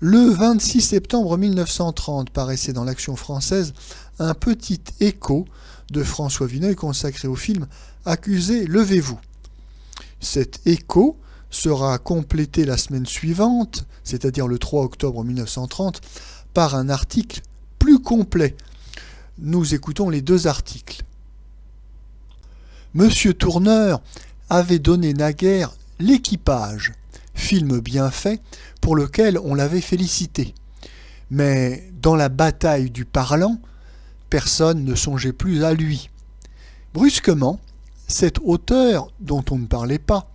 Le 26 septembre 1930 paraissait dans l'Action française un petit écho de François Vineuil consacré au film Accusé, levez-vous. Cet écho sera complété la semaine suivante, c'est-à-dire le 3 octobre 1930, par un article plus complet. Nous écoutons les deux articles. Monsieur Tourneur avait donné naguère L'équipage, film bien fait pour lequel on l'avait félicité. Mais dans la bataille du parlant, personne ne songeait plus à lui. Brusquement, cet auteur, dont on ne parlait pas,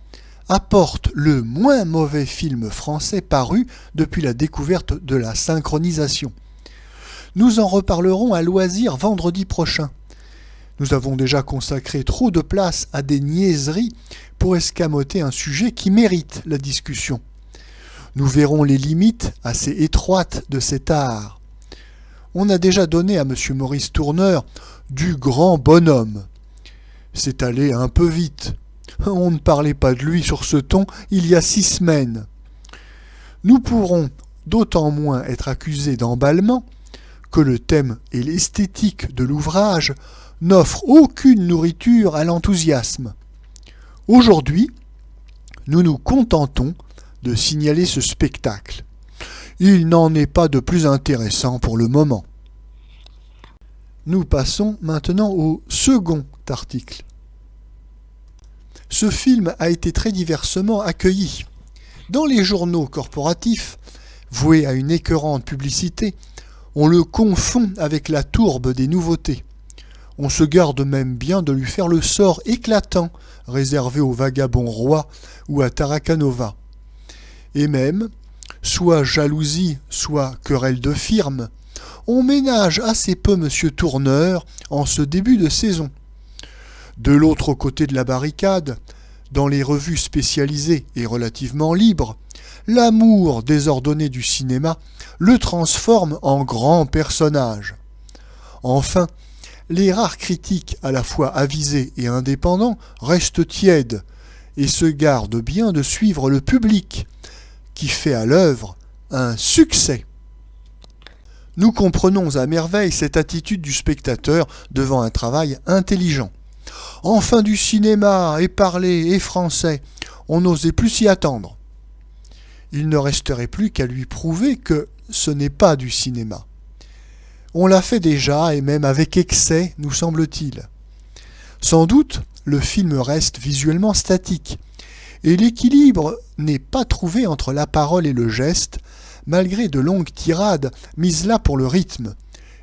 apporte le moins mauvais film français paru depuis la découverte de la synchronisation. Nous en reparlerons à loisir vendredi prochain. Nous avons déjà consacré trop de place à des niaiseries pour escamoter un sujet qui mérite la discussion. Nous verrons les limites assez étroites de cet art. On a déjà donné à M. Maurice Tourneur du grand bonhomme. C'est allé un peu vite. On ne parlait pas de lui sur ce ton il y a 6 semaines. Nous pourrons d'autant moins être accusés d'emballement que le thème et l'esthétique de l'ouvrage n'offrent aucune nourriture à l'enthousiasme. Aujourd'hui, nous nous contentons de signaler ce spectacle. Il n'en est pas de plus intéressant pour le moment. Nous passons maintenant au second article. Ce film a été très diversement accueilli. Dans les journaux corporatifs, voués à une écœurante publicité, on le confond avec la tourbe des nouveautés. On se garde même bien de lui faire le sort éclatant réservé aux vagabonds rois ou à Tarakanova. Et même, soit jalousie, soit querelle de firme, on ménage assez peu M. Tourneur en ce début de saison. De l'autre côté de la barricade, dans les revues spécialisées et relativement libres, l'amour désordonné du cinéma le transforme en grand personnage. Enfin, les rares critiques à la fois avisés et indépendants restent tièdes et se gardent bien de suivre le public, qui fait à l'œuvre un succès. Nous comprenons à merveille cette attitude du spectateur devant un travail intelligent. Enfin du cinéma, et parler, et français, on n'osait plus s'y attendre. Il ne resterait plus qu'à lui prouver que ce n'est pas du cinéma. On l'a fait déjà, et même avec excès, nous semble-t-il. Sans doute, le film reste visuellement statique, et l'équilibre n'est pas trouvé entre la parole et le geste, malgré de longues tirades mises là pour le rythme,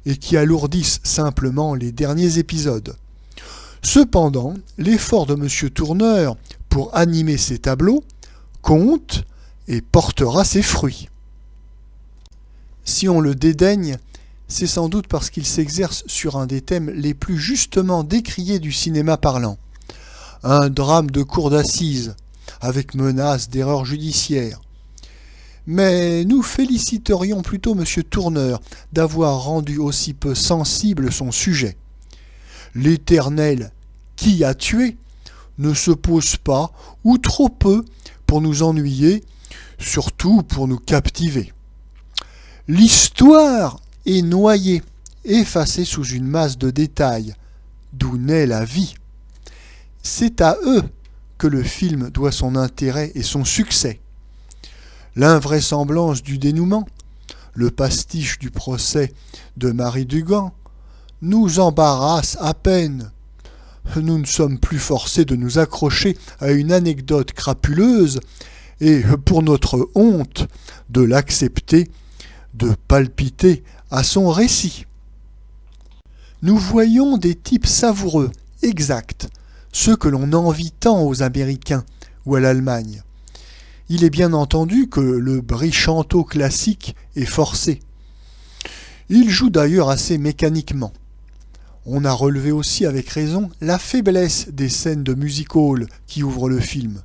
et qui alourdissent simplement les derniers épisodes. Cependant, l'effort de M. Tourneur pour animer ces tableaux compte et portera ses fruits. Si on le dédaigne, c'est sans doute parce qu'il s'exerce sur un des thèmes les plus justement décriés du cinéma parlant. Un drame de cour d'assises, avec menace d'erreur judiciaire. Mais nous féliciterions plutôt M. Tourneur d'avoir rendu aussi peu sensible son sujet. L'éternel « qui a tué » ne se pose pas, ou trop peu, pour nous ennuyer, surtout pour nous captiver. L'histoire est noyée, effacée sous une masse de détails, d'où naît la vie. C'est à eux que le film doit son intérêt et son succès. L'invraisemblance du dénouement, le pastiche du procès de Marie Dugan, nous embarrasse à peine. Nous ne sommes plus forcés de nous accrocher à une anecdote crapuleuse et, pour notre honte, de l'accepter, de palpiter à son récit. Nous voyons des types savoureux, exacts, ceux que l'on envie tant aux Américains ou à l'Allemagne. Il est bien entendu que le Brichanteau classique est forcé. Il joue d'ailleurs assez mécaniquement. On a relevé aussi avec raison la faiblesse des scènes de music-hall qui ouvrent le film.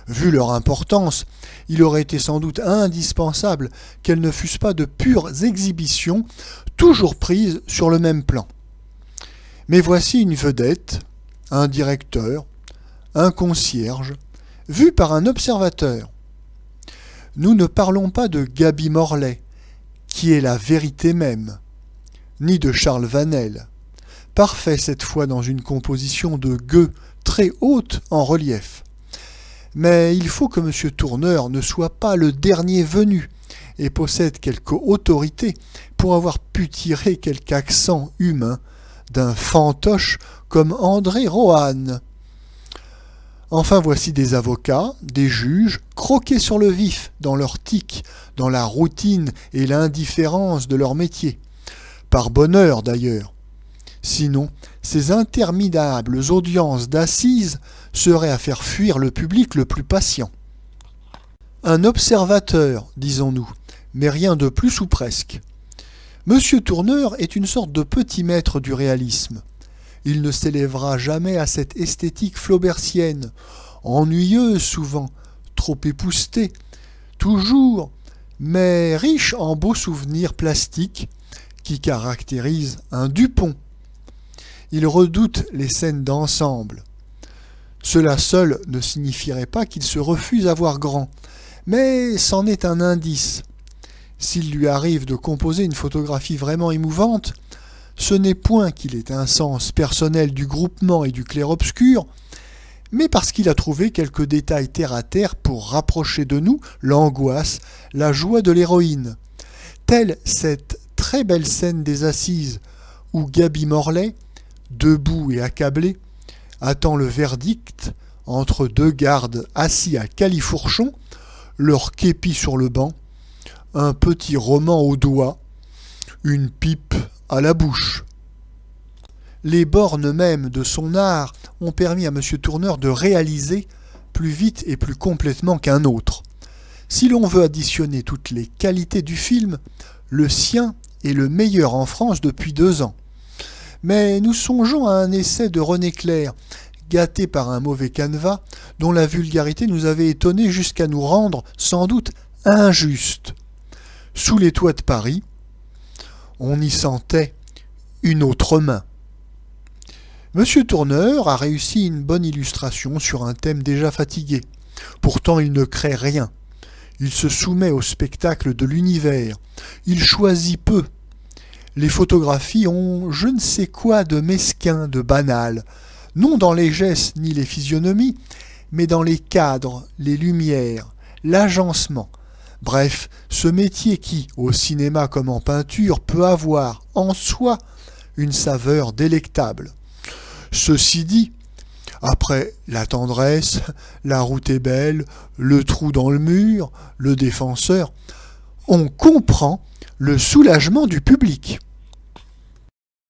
Vu leur importance, il aurait été sans doute indispensable qu'elles ne fussent pas de pures exhibitions, toujours prises sur le même plan. Mais voici une vedette, un directeur, un concierge, vu par un observateur. Nous ne parlons pas de Gaby Morley, qui est la vérité même, ni de Charles Vanel, parfait cette fois dans une composition de gueux très haute en relief. Mais il faut que M. Tourneur ne soit pas le dernier venu et possède quelque autorité pour avoir pu tirer quelque accent humain d'un fantoche comme André Rohan. Enfin voici des avocats, des juges, croqués sur le vif dans leur tic, dans la routine et l'indifférence de leur métier. Par bonheur d'ailleurs. Sinon, ces interminables audiences d'assises seraient à faire fuir le public le plus patient. Un observateur, disons-nous, mais rien de plus ou presque. Monsieur Tourneur est une sorte de petit maître du réalisme. Il ne s'élèvera jamais à cette esthétique flaubertienne, ennuyeuse souvent, trop époustée, toujours, mais riche en beaux souvenirs plastiques qui caractérisent un Dupont. Il redoute les scènes d'ensemble. Cela seul ne signifierait pas qu'il se refuse à voir grand, mais c'en est un indice. S'il lui arrive de composer une photographie vraiment émouvante, ce n'est point qu'il ait un sens personnel du groupement et du clair-obscur, mais parce qu'il a trouvé quelques détails terre-à-terre pour rapprocher de nous l'angoisse, la joie de l'héroïne. Telle cette très belle scène des assises où Gaby Morley, debout et accablée, attend le verdict entre deux gardes assis à califourchon, leur képi sur le banc, un petit roman au doigt, une pipe à la bouche. Les bornes même de son art ont permis à M. Tourneur de réaliser plus vite et plus complètement qu'un autre. Si l'on veut additionner toutes les qualités du film, le sien est le meilleur en France depuis 2 ans. Mais nous songeons à un essai de René Clair, gâté par un mauvais canevas, dont la vulgarité nous avait étonnés jusqu'à nous rendre sans doute injustes. Sous les toits de Paris, on y sentait une autre main. Monsieur Tourneur a réussi une bonne illustration sur un thème déjà fatigué. Pourtant, il ne crée rien. Il se soumet au spectacle de l'univers. Il choisit peu. Les photographies ont je ne sais quoi de mesquin, de banal, non dans les gestes ni les physionomies, mais dans les cadres, les lumières, l'agencement. Bref, ce métier qui, au cinéma comme en peinture, peut avoir en soi une saveur délectable. Ceci dit, après La tendresse, La route est belle, Le trou dans le mur, Le défenseur, on comprend le soulagement du public.